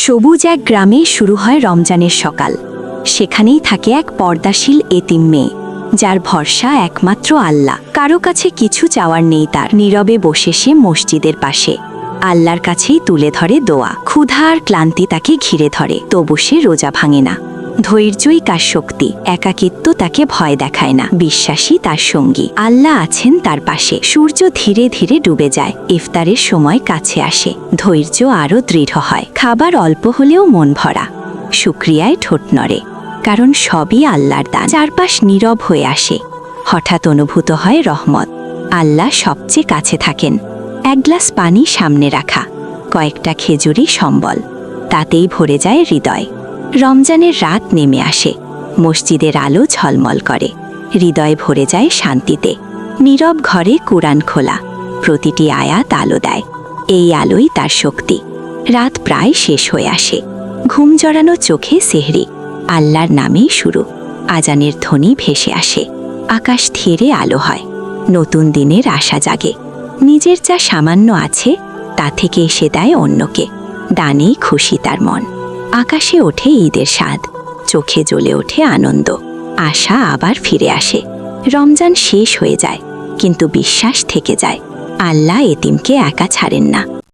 সবুজ এক গ্রামে শুরু হয় রমজানের সকাল। সেখানেই থাকে এক পর্দাশীল এতিম মেয়ে, যার ভরসা একমাত্র আল্লাহ। কারো কাছে কিছু চাওয়ার নেই তার। নীরবে বসে সে মসজিদের পাশে আল্লাহর কাছেই তুলে ধরে দোয়া। ক্ষুধা আর ক্লান্তি তাকে ঘিরে ধরে, তবু সে রোজা ভাঙে না। ধৈর্যই তার শক্তি, একাকিত্ব তাকে ভয় দেখায় না, বিশ্বাসী তার সঙ্গী। আল্লাহ আছেন তার পাশে। সূর্য ধীরে ধীরে ডুবে যায়, ইফতারের সময় কাছে আসে। ধৈর্য আরও দৃঢ় হয়। খাবার অল্প হলেও মন ভরা, শুকরিয়ায় ঠোঁট নড়ে, কারণ সবই আল্লাহর দান। চারপাশ নীরব হয়ে আসে। হঠাৎ অনুভূত হয় রহমত। আল্লাহ সবচেয়ে কাছে থাকেন। এক গ্লাস পানি সামনে রাখা, কয়েকটা খেজুরি সম্বল, তাতেই ভরে যায় হৃদয়। রমজানের রাত নেমে আসে, মসজিদের আলো ঝলমল করে, হৃদয় ভরে যায় শান্তিতে। নীরব ঘরে কুরআন খোলা, প্রতিটি আয়াত আলো দেয়। এই আলোই তার শক্তি। রাত প্রায় শেষ হয়ে আসে, ঘুম জড়ানো চোখে সেহরি। আল্লাহর নামেই শুরু। আজানের ধ্বনি ভেসে আসে, আকাশ ধীরে আলো হয়, নতুন দিনের আশা জাগে। নিজের যা সামান্য আছে তা থেকে এসে দেয় অন্যকে, দানেই খুশি তার মন। আকাশে ওঠে ঈদের স্বাদ, চোখে জ্বলে ওঠে আনন্দ। আশা আবার ফিরে আসে। রমজান শেষ হয়ে যায়, কিন্তু বিশ্বাস থেকে যায়। আল্লাহ এতিমকে একা ছাড়েন না।